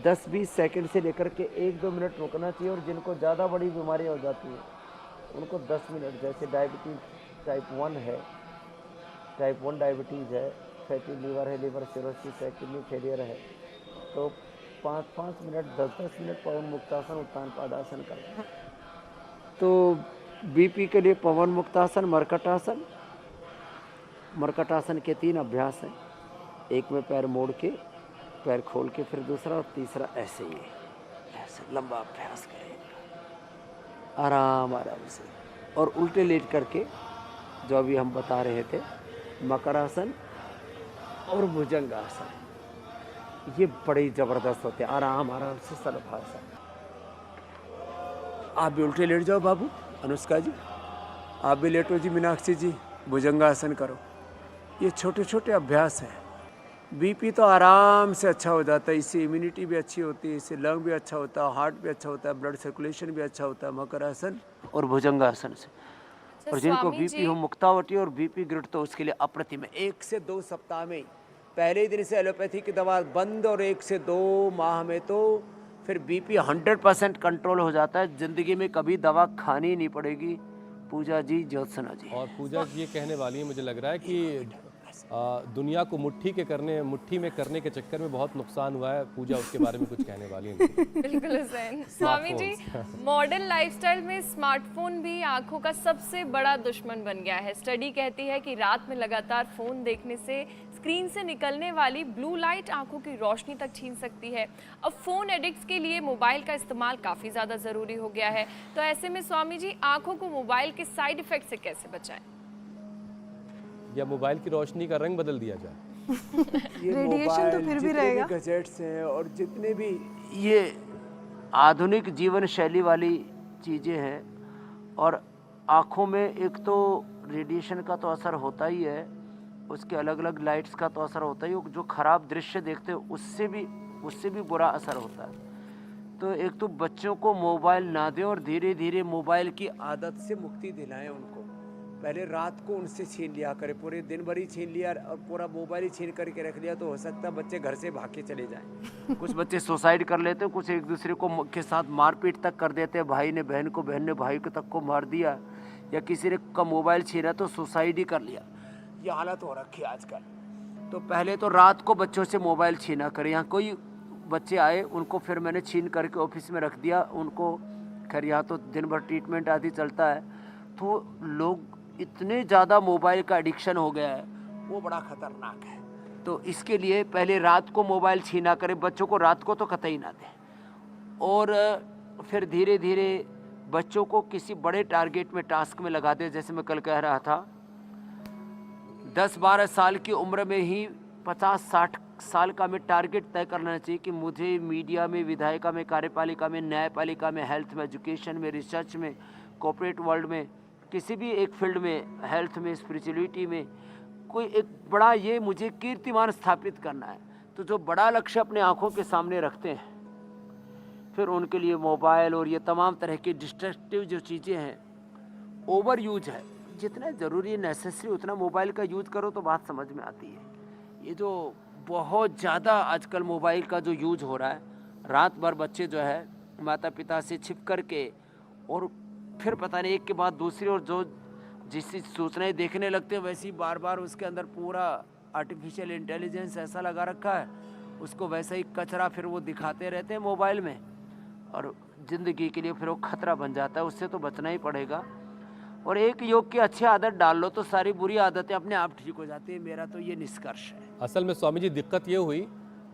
S4: 10-20 सेकंड से लेकर के 1-2 मिनट रुकना चाहिए। और जिनको ज़्यादा बड़ी बीमारी हो जाती है उनको 10 मिनट, जैसे डायबिटीज़ टाइप 1 है, टाइप 1 डायबिटीज़ है, फैटी लीवर है, लीवर सिरोसिस है, किडनी फेलियर है, तो 5-5 मिनट, 10-10 मिनट पवन मुक्तासन, उत्तान पादासन करना। तो बीपी के लिए पवन मुक्तासन, मरकटासन। मरकटासन के 3 अभ्यास हैं। एक में पैर मोड़ के, पैर खोल के, फिर दूसरा, और तीसरा ऐसे ही, ऐसे लंबा अभ्यास करेंगे आराम आराम से। और उल्टे लेट करके जो अभी हम बता रहे थे, मकरासन और भुजंगासन, ये बड़े ज़बरदस्त होते हैं। आराम आराम से सलभासन। आप भी उल्टे लेट जाओ बाबू, अनुष्का जी आप भी लेटो जी, मीनाक्षी जी भुजंगासन करो। ये छोटे छोटे अभ्यास हैं। बीपी तो आराम से अच्छा हो जाता है, इससे इम्यूनिटी भी अच्छी होती है, इससे लंग भी अच्छा होता है, हार्ट भी अच्छा होता है, ब्लड सर्कुलेशन भी अच्छा होता है मकरासन और भुजंगासन से। और जिनको
S3: स्वामी
S4: बीपी
S3: जी,
S4: हो, मुक्तावटी और बीपी ग्रिड, तो उसके लिए अप्रतिम है। 1 से 2 सप्ताह में, पहले ही दिन से एलोपैथी की दवा बंद, और 1 से 2 माह में तो फिर बीपी 100% कंट्रोल हो जाता है। ज़िंदगी में कभी दवा खानी नहीं पड़ेगी। पूजा जी, ज्योत्सना जी।
S1: और पूजा जी ये कहने वाली है, मुझे लग रहा है कि दुनिया को मुट्ठी में करने के चक्कर में बहुत नुकसान हुआ है। पूजा उसके बारे में कुछ कहने वाली है।
S3: बिल्कुल हुसैन। स्वामी जी, मॉडर्न लाइफस्टाइल में स्मार्टफोन भी आंखों का सबसे बड़ा दुश्मन बन गया है। स्टडी कहती है कि रात में लगातार फोन देखने से स्क्रीन से निकलने वाली ब्लू लाइट आंखों की रोशनी तक छीन सकती है। अब फोन एडिक्ट्स के लिए मोबाइल का इस्तेमाल काफ़ी ज़्यादा ज़रूरी हो गया है। तो ऐसे में स्वामी जी, आंखों को मोबाइल के साइड इफ़ेक्ट से कैसे बचाएं?
S1: या मोबाइल की रोशनी का रंग बदल दिया जाए?
S4: ये
S2: रेडिएशन तो फिर भी रहेगा।
S4: गैजेट्स हैं और जितने भी ये आधुनिक जीवन शैली वाली चीज़ें हैं, और आँखों में एक तो रेडिएशन का तो असर होता ही है, उसके अलग अलग लाइट्स का तो असर होता ही है, जो ख़राब दृश्य देखते हैं उससे भी बुरा असर होता है। तो एक तो बच्चों को मोबाइल ना दें और धीरे धीरे मोबाइल की आदत से मुक्ति दिलाएं उनको। पहले रात को उनसे छीन लिया करें, पूरे दिन भर ही छीन लिया और पूरा मोबाइल ही छीन करके रख लिया, तो हो सकता है बच्चे घर से भाग के चले जाएं। कुछ बच्चे सुसाइड कर लेते हैं, कुछ एक दूसरे को के साथ मारपीट तक कर देते हैं। भाई ने बहन को, बहन ने भाई को तक को मार दिया, या किसी ने का मोबाइल छीना तो सुसाइड ही कर लिया। ये हालत हो रखी है आजकल। तो पहले तो रात को बच्चों से मोबाइल छीना करें। यहाँ कोई बच्चे आए, उनको फिर मैंने छीन करके ऑफिस में रख दिया। उनको खैर यहाँ तो दिन भर ट्रीटमेंट आदि चलता है। तो लोग इतने ज़्यादा मोबाइल का एडिक्शन हो गया है, वो बड़ा ख़तरनाक है। तो इसके लिए पहले रात को मोबाइल छीना करें, बच्चों को रात को तो कतई ना दें, और फिर धीरे धीरे बच्चों को किसी बड़े टारगेट में, टास्क में लगा दें। जैसे मैं कल कह रहा था, 10-12 साल की उम्र में ही 50-60 साल का में टारगेट तय करना चाहिए कि मुझे मीडिया में, विधायिका में, कार्यपालिका में, न्यायपालिका में, हेल्थ में, एजुकेशन में, रिसर्च में, कॉर्पोरेट वर्ल्ड में, किसी भी एक फील्ड में, हेल्थ में, स्पिरिचुअलिटी में, कोई एक बड़ा ये मुझे कीर्तिमान स्थापित करना है। तो जो बड़ा लक्ष्य अपने आँखों के सामने रखते हैं, फिर उनके लिए मोबाइल और ये तमाम तरह की डिस्ट्रक्टिव जो चीज़ें हैं, ओवर यूज है। जितना ज़रूरी नेसेसरी उतना मोबाइल का यूज़ करो तो बात समझ में आती है। ये जो बहुत ज़्यादा आजकल मोबाइल का जो यूज हो रहा है, रात भर बच्चे जो है माता पिता से छिप कर के, और फिर पता नहीं एक के बाद दूसरी, और जो जिससे सूचनाएं देखने लगते हैं वैसे ही बार बार उसके अंदर पूरा आर्टिफिशियल इंटेलिजेंस ऐसा लगा रखा है, उसको वैसा ही कचरा फिर वो दिखाते रहते हैं मोबाइल में, और ज़िंदगी के लिए फिर वो खतरा बन जाता है। उससे तो बचना ही पड़ेगा। और एक योग की अच्छी आदत डाल लो तो सारी बुरी आदतें अपने आप ठीक हो जाती है। मेरा तो ये निष्कर्ष है।
S1: असल में स्वामी जी दिक्कत ये हुई,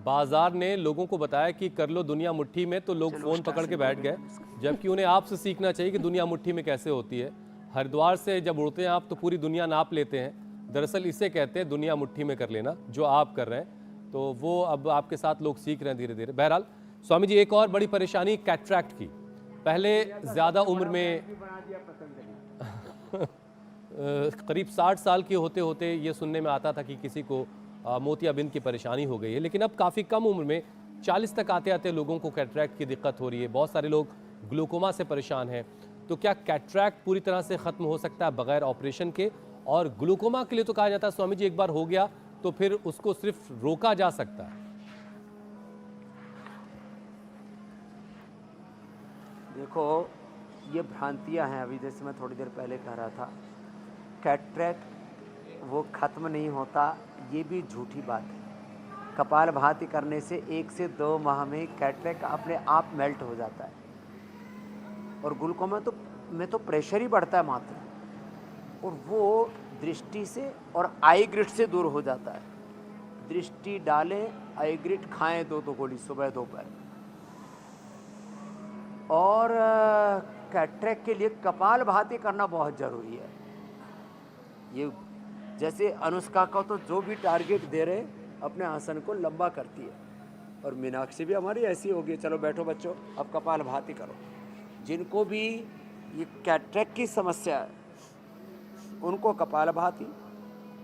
S1: बाजार ने लोगों को बताया कि कर लो दुनिया मुट्ठी में, तो लोग फ़ोन पकड़ के बैठ गए, जबकि उन्हें आपसे सीखना चाहिए कि दुनिया मुट्ठी में कैसे होती है। हरिद्वार से जब उड़ते हैं आप तो पूरी दुनिया नाप लेते हैं, दरअसल इसे कहते हैं दुनिया मुट्ठी में कर लेना, जो आप कर रहे हैं। तो वो अब आपके साथ लोग सीख रहे हैं धीरे धीरे। बहरहाल स्वामी जी, एक और बड़ी परेशानी कैटरैक्ट की। पहले ज़्यादा उम्र में करीब 60 साल के होते होते ये सुनने में आता था कि किसी को मोतियाबिंद की परेशानी हो गई है, लेकिन अब काफ़ी कम उम्र में 40 तक आते आते लोगों को कैटरैक्ट की दिक्कत हो रही है। बहुत सारे लोग ग्लूकोमा से परेशान हैं। तो क्या कैटरैक्ट पूरी तरह से ख़त्म हो सकता है बगैर ऑपरेशन के? और ग्लूकोमा के लिए तो कहा जाता है स्वामी जी एक बार हो गया तो फिर उसको सिर्फ रोका जा सकता है।
S4: देखो, ये भ्रांतियां हैं। अभी जैसे मैं थोड़ी देर पहले कह रहा था, कैटरैक्ट वो ख़त्म नहीं होता, ये भी झूठी बात है। कपालभाति करने से 1 से 2 माह में कैटरैक्ट अपने आप मेल्ट हो जाता है। और ग्लूकोमा में तो प्रेशर ही बढ़ता है मात्र, और वो दृष्टि से और आई ग्रिड से दूर हो जाता है। दृष्टि डालें, आई ग्रिड खाएं 2-2 गोली सुबह दोपहर। और कैटरैक्ट के लिए कपालभाति करना बहुत ज़रूरी है। ये जैसे अनुष्का को तो जो भी टारगेट दे रहे अपने आसन को लंबा करती है, और मीनाक्षी भी हमारी ऐसी होगी। चलो बैठो बच्चों, अब कपालभाति करो। जिनको भी ये कैटरैक्ट की समस्या है उनको कपालभाति,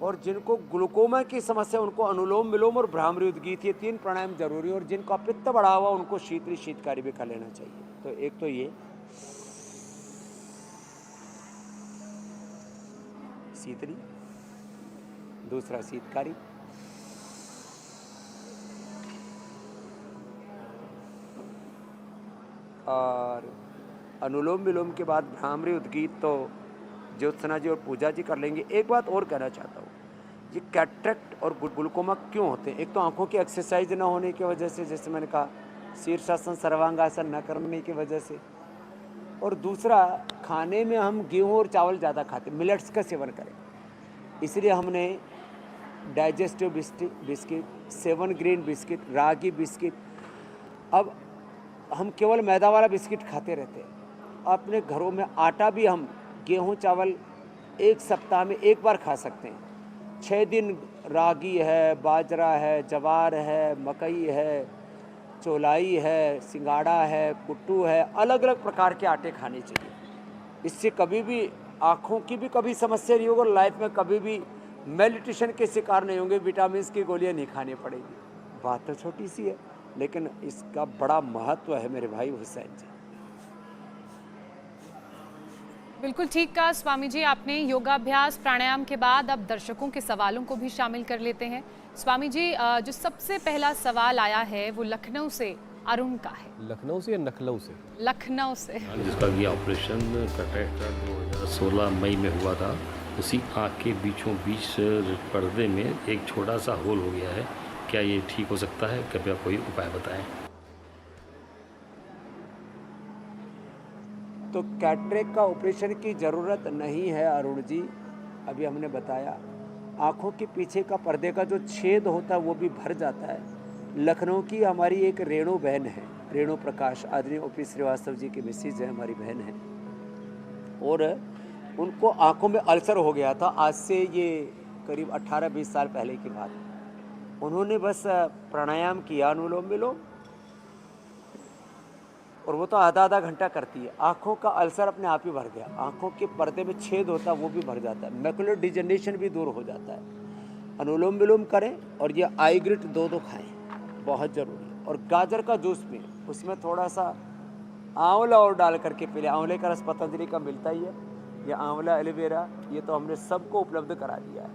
S4: और जिनको ग्लूकोमा की समस्या उनको अनुलोम विलोम और भ्रामरी उद्गीत, ये 3 प्राणायाम जरूरी है। और जिनको पित्त बढ़ा हुआ उनको शीतली शीतकारी भी कर लेना चाहिए। तो एक तो ये शीतली, दूसरा शीतकारी, और अनुलोम विलोम के बाद भ्रामरी उद्गीत तो ज्योत्सना जी और पूजा जी कर लेंगे। एक बात और कहना चाहता हूँ, ये कैटरैक्ट और ग्लूकोमा क्यों होते हैं? एक तो आंखों की एक्सरसाइज ना होने की वजह से, जैसे मैंने कहा, शीर्षासन सर्वांगासन न करने की वजह से, और दूसरा खाने में हम गेहूँ और चावल ज़्यादा खाते, मिलेट्स का सेवन करें, इसलिए हमने डाइजेस्टिव बिस्किट, 7 ग्रीन बिस्किट, रागी बिस्किट, अब हम केवल मैदा वाला बिस्किट खाते रहते हैं। अपने घरों में आटा भी हम गेहूं चावल 1 सप्ताह में 1 बार खा सकते हैं। 6 दिन रागी है, बाजरा है, जवार है, मकई है, चौलाई है, सिंगाड़ा है, कुट्टू है, अलग अलग प्रकार के आटे खाने चाहिए। इससे कभी भी आँखों की भी कभी समस्या नहीं होगी, और लाइफ में कभी भी मेलिट्यूशन के शिकार नहीं होंगे, विटामिन की गोलियां नहीं खानी पड़ेगी। बात तो छोटी सी है, लेकिन इसका बड़ा महत्व है मेरे भाई हुसैन जी।
S2: बिल्कुल ठीक कहा स्वामी जी आपने। योगाभ्यास प्राणायाम के बाद अब दर्शकों के सवालों को भी शामिल कर लेते हैं। स्वामी जी, जो सबसे पहला सवाल आया है वो लखनऊ से अरुण का है।
S1: लखनऊ से या नखलऊ से?
S2: लखनऊ से।
S7: जिसका ये ऑपरेशन कैटरैक्ट का 2016 मई में हुआ था, उसी आँख के बीचों बीच पर्दे में एक छोटा सा होल हो गया है। क्या ये ठीक हो सकता है? कृपया कोई उपाय बताएं।
S4: तो कैटरेक्ट का ऑपरेशन की ज़रूरत नहीं है अरुण जी, अभी हमने बताया। आँखों के पीछे का पर्दे का जो छेद होता है वो भी भर जाता है। लखनऊ की हमारी एक रेणु बहन है, रेणु प्रकाश, आदरणीय ओपी श्रीवास्तव जी की मिसेज है, हमारी बहन है, और उनको आँखों में अल्सर हो गया था। आज से ये करीब 18-20 साल पहले की बात है। उन्होंने बस प्राणायाम किया, अनुलोम विलोम, और वो तो आधा घंटा करती है। आँखों का अल्सर अपने आप ही भर गया, आँखों के पर्दे में छेद होता है वो भी भर जाता है, मैकुलर डिजनरेशन भी दूर हो जाता है। अनुलोम विलोम करें और ये आई ग्रिट 2 खाएं, बहुत ज़रूरी है। और गाजर का जूस पिए, उसमें थोड़ा सा आंवला और डाल करके पी लें। आंवले का रस पतंजलि का मिलता ही है, ये आंवला एलोवेरा ये तो हमने सबको उपलब्ध करा दिया है।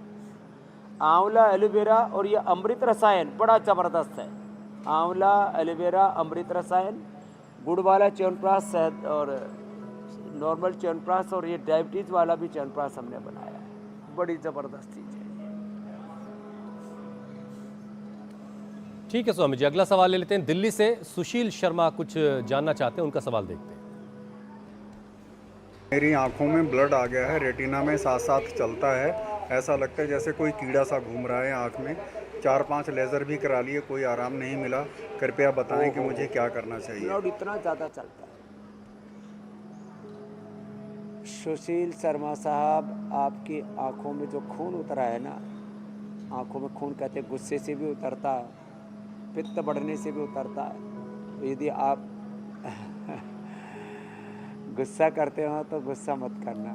S4: आंवला एलोवेरा और ये अमृत रसायन बड़ा ज़बरदस्त है। आंवला एलोवेरा अमृत रसायन, गुड़ वाला च्यवनप्राश, शहद और नॉर्मल च्यवनप्राश, और ये डायबिटीज़ वाला भी च्यवनप्राश हमने बनाया है। बड़ी ज़बरदस्त चीज़ है।
S1: ठीक है स्वामी जी, अगला सवाल ले लेते हैं। दिल्ली से सुशील शर्मा कुछ जानना चाहते हैं, उनका सवाल देखते हैं।
S8: मेरी आंखों में ब्लड आ गया है, रेटिना में साथ साथ चलता है, ऐसा लगता है जैसे कोई कीड़ा सा घूम रहा है आंख में। 4-5 लेज़र भी करा लिए, कोई आराम नहीं मिला। कृपया बताएं कि मुझे क्या करना चाहिए।
S4: ब्लड इतना ज़्यादा चलता है। सुशील शर्मा साहब, आपकी आंखों में जो खून उतरा है ना, आंखों में खून कहते हैं, गुस्से से भी उतरता है, पित्त बढ़ने से भी उतरता है। तो यदि आप गुस्सा करते हो तो गुस्सा मत करना,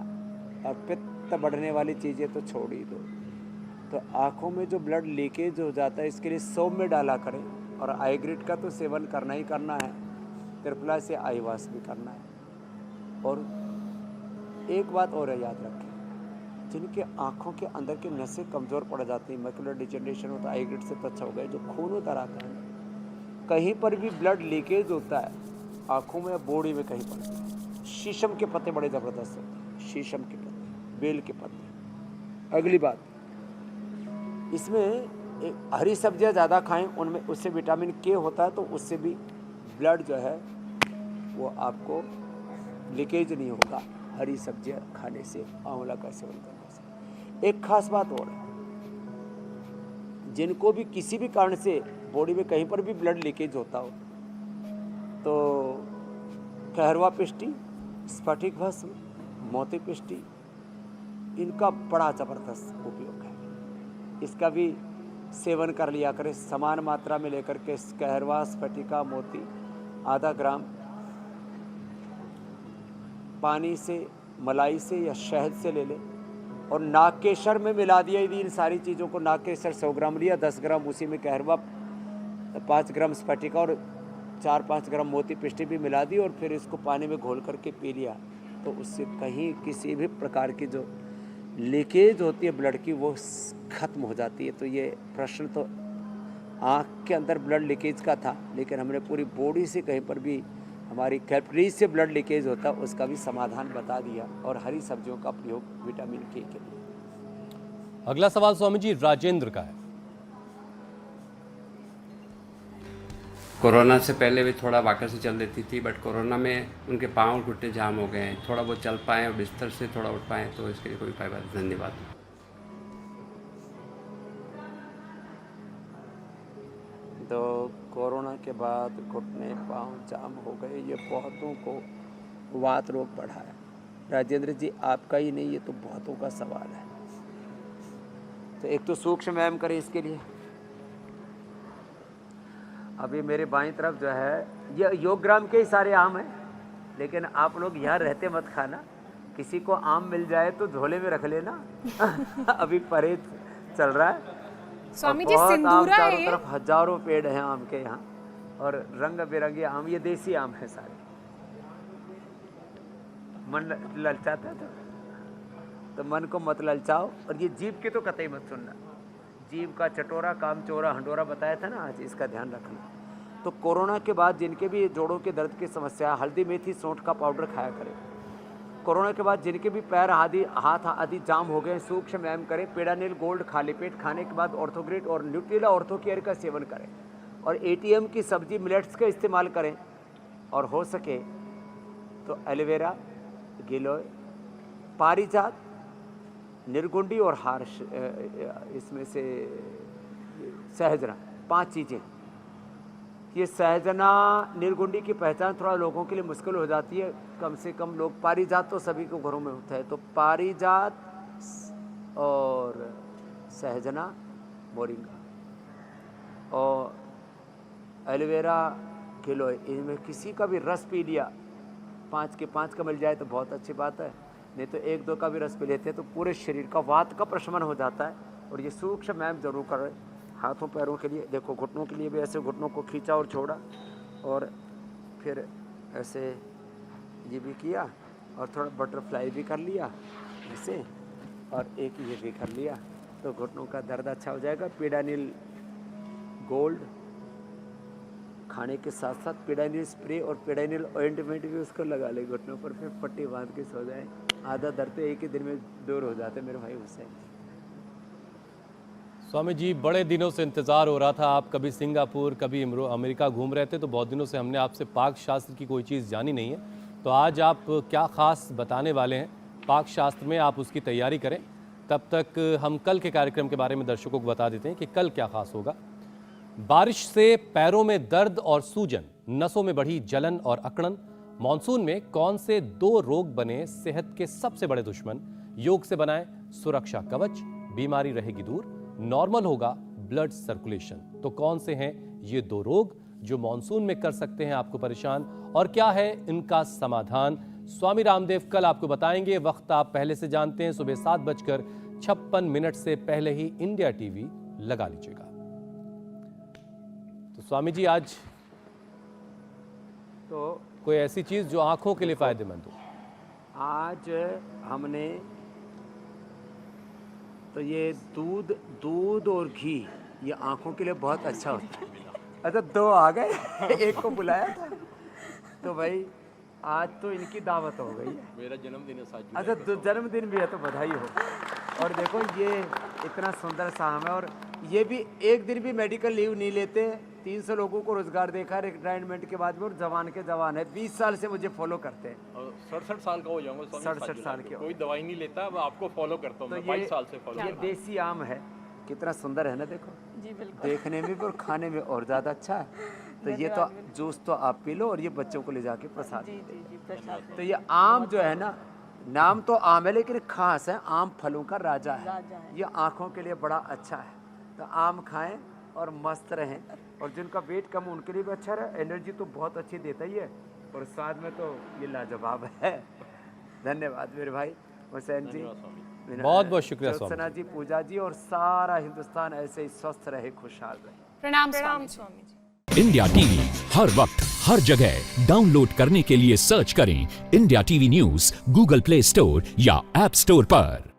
S4: और पित्त बढ़ने वाली चीज़ें तो छोड़ ही दो। तो आँखों में जो ब्लड लीकेज हो जाता है, इसके लिए सौंफ में डाला करें, और आईग्रिट का तो सेवन करना ही करना है, त्रिफला से आई वाश भी करना है। और एक बात और है, याद रखें, जिनके आँखों के अंदर की नसें कमज़ोर पड़ जाती हैं, मैकुलर डिजनरेशन होता है, आईग्रिट से तो अच्छा हो गया, जो खून उतर आता है, कहीं पर भी ब्लड लीकेज होता है आँखों में या बॉडी में कहीं पर, शीशम के पत्ते बड़े ज़बरदस्त होते हैं, शीशम के पत्ते, बेल के पत्ते। अगली बात, इसमें एक हरी सब्जियां ज़्यादा खाएं, उनमें उससे विटामिन के होता है, तो उससे भी ब्लड जो है वो आपको लीकेज नहीं होगा, हरी सब्जियां खाने से, आंवला का सेवन करने से। एक खास बात और है, जिनको भी किसी भी कारण से बॉडी में कहीं पर भी ब्लड लीकेज होता हो, तो कहरवा पिष्टी, स्फटिक भस्म, मोती पिष्टी, इनका बड़ा ज़बरदस्त उपयोग है। इसका भी सेवन कर लिया करें, समान मात्रा में लेकर के। कहरवा, स्फटिका, मोती आधा ग्राम पानी से, मलाई से या शहद से ले लें, और नागकेसर में मिला दिया। यदि इन सारी चीज़ों को, नागकेसर 100 ग्राम लिया, 10 ग्राम उसी में कहरवा, 5 ग्राम स्फटिका और 4-5 ग्राम मोती पिष्टी भी मिला दी, और फिर इसको पानी में घोल करके पी लिया, तो उससे कहीं किसी भी प्रकार की जो लीकेज होती है ब्लड की, वो ख़त्म हो जाती है। तो ये प्रश्न तो आँख के अंदर ब्लड लीकेज का था, लेकिन हमने पूरी बॉडी से कहीं पर भी हमारी कैपिलरीज से ब्लड लीकेज होता है, उसका भी समाधान बता दिया, और हरी सब्जियों का प्रयोग विटामिन के लिए।
S1: अगला सवाल स्वामी जी राजेंद्र का है।
S9: कोरोना से पहले भी थोड़ा वाकर से चल देती थी, बट कोरोना में उनके पाँव और घुटने जाम हो गए हैं, थोड़ा बहुत चल पाएँ और बिस्तर से थोड़ा उठ पाएँ, तो इसके लिए कोई उपाय बताएं। धन्यवाद।
S4: तो कोरोना के बाद घुटने पाँव जाम हो गए, ये बहुतों को वात रोग बढ़ा है। राजेंद्र जी, आपका ही नहीं, ये तो बहुतों का सवाल है। तो एक तो सूक्ष्म व्यायाम करें इसके लिए। अभी मेरे बाईं तरफ जो है, ये योगग्राम के ही सारे आम हैं, लेकिन आप लोग यहाँ रहते मत खाना, किसी को आम मिल जाए तो झोले में रख लेना। अभी परहेज चल रहा है।
S2: स्वामी जी,
S4: बहुत आम
S2: सिंदूरा
S4: चारों
S2: है,
S4: तरफ हजारों पेड़ हैं आम के यहाँ, और रंग बिरंगे आम, ये देसी आम है सारे। मन ललचाता है तो मन को मत ललचाओ, और ये जीभ के तो कतई मत सुनना। जीभ का चटोरा काम चोरा हंडोरा बताया था ना आज, इसका ध्यान रखना। तो कोरोना के बाद जिनके भी जोड़ों के दर्द की समस्या, हल्दी मेथी सौंठ का पाउडर खाया करें, कोरोना के बाद जिनके भी पैर हाथ आदि जाम हो गए, सूक्ष्म व्यायाम करें। पेडानिल गोल्ड खाली पेट खाने के बाद ऑर्थोग्रिड और न्यूट्रिला ऑर्थो केयर का सेवन करें और एटीएम की सब्जी मिलेट्स का इस्तेमाल करें और हो सके तो एलोवेरा, गिलोय, पारिजात, निर्गुंडी और इसमें से सहजना, 5 चीज़ें। ये सहजना निर्गुंडी की पहचान थोड़ा लोगों के लिए मुश्किल हो जाती है, कम से कम लोग, पारिजात तो सभी के घरों में होता है, तो पारिजात और सहजना, मोरिंगा और एलोवेरा, गिलोय, इनमें किसी का भी रस पी लिया, 5 के 5 का मिल जाए तो बहुत अच्छी बात है, नहीं तो 1-2 का भी रस पी लेते हैं तो पूरे शरीर का वात का प्रशमन हो जाता है। और ये सूक्ष्म व्यायाम जरूर करें। हाथों पैरों के लिए देखो, घुटनों के लिए भी ऐसे घुटनों को खींचा और छोड़ा और फिर ऐसे ये भी किया और थोड़ा बटरफ्लाई भी कर लिया ऐसे और एक ये भी कर लिया तो घुटनों का दर्द अच्छा हो जाएगा। पेडानिल गोल्ड खाने के साथ साथ पेडानिल स्प्रे और पेडानिल ऑइंटमेंट भी उसको लगा ले घुटनों पर, फिर पट्टी बांध के सो जाए। आधा दर्द तो एक ही दिन में दूर हो जाते मेरे भाई हुसैन।
S1: स्वामी जी, बड़े दिनों से इंतज़ार हो रहा था, आप कभी सिंगापुर कभी अमेरिका घूम रहे थे, तो बहुत दिनों से हमने आपसे पाक शास्त्र की कोई चीज़ जानी नहीं है, तो आज आप क्या ख़ास बताने वाले हैं पाक शास्त्र में, आप उसकी तैयारी करें। तब तक हम कल के कार्यक्रम के बारे में दर्शकों को बता देते हैं कि कल क्या खास होगा। बारिश से पैरों में दर्द और सूजन, नसों में बढ़ी जलन और अकड़न, मॉनसून में कौन से 2 रोग बने सेहत के सबसे बड़े दुश्मन, योग से बनाएं सुरक्षा कवच, बीमारी रहेगी दूर, नॉर्मल होगा ब्लड सर्कुलेशन। तो कौन से हैं ये 2 रोग जो मॉनसून में कर सकते हैं आपको परेशान, और क्या है इनका समाधान, स्वामी रामदेव कल आपको बताएंगे। वक्त आप पहले से जानते हैं, सुबह 7:56 से पहले ही इंडिया टीवी लगा लीजिएगा। तो स्वामी जी, आज
S4: तो
S1: कोई ऐसी चीज जो आंखों के लिए फायदेमंद हो।
S4: आज हमने तो ये दूध और घी ये आंखों के लिए बहुत अच्छा होता है। अच्छा 2 आ गए, एक को बुलाया था तो भाई आज तो इनकी दावत हो गई है।
S10: मेरा जन्मदिन है 7
S4: अच्छा जन्मदिन भी है तो बधाई हो। और देखो ये इतना सुंदर शाम है और ये भी एक दिन भी मेडिकल लीव नहीं लेते। 300 लोगों को रोजगार देखा है रिटायरमेंट के बाद में और जवान के जवान है। 20 साल से मुझे फॉलो करते हैं।
S10: 67 साल का हो जाऊंगा।
S4: 67 साल के।
S10: कोई दवाई नहीं लेता, आपको फॉलो करता हूँ।
S4: तो
S10: मैं 22 साल से फॉलो।
S4: ये देसी आम है, कितना सुंदर है ना, देखो
S3: जी बिल्कुल।
S4: देखने में भी और खाने में और ज़्यादा अच्छा है। तो ये तो जूस तो आप पी लो और ये बच्चों को ले जाके प्रसाद। तो ये आम जो है ना, नाम तो आम है लेकिन खास है, आम फलों का राजा है। ये आँखों के लिए बड़ा अच्छा है। तो आम खाएं और मस्त रहें, और जिनका वेट कम उनके लिए भी अच्छा रहे। एनर्जी तो बहुत अच्छी देता ही है और स्वाद में तो ये लाजवाब है। धन्यवाद मेरे भाई हुसैन जी,
S1: बहुत बहुत शुक्रिया
S4: ज्योत्सना जी, पूजा जी, और सारा हिंदुस्तान ऐसे ही स्वस्थ रहे, खुशहाल रहे।
S3: प्रणाम स्वामी जी।
S11: इंडिया टीवी हर वक्त हर जगह डाउनलोड करने के लिए सर्च करें India TV news Google play store या ऐप स्टोर पर।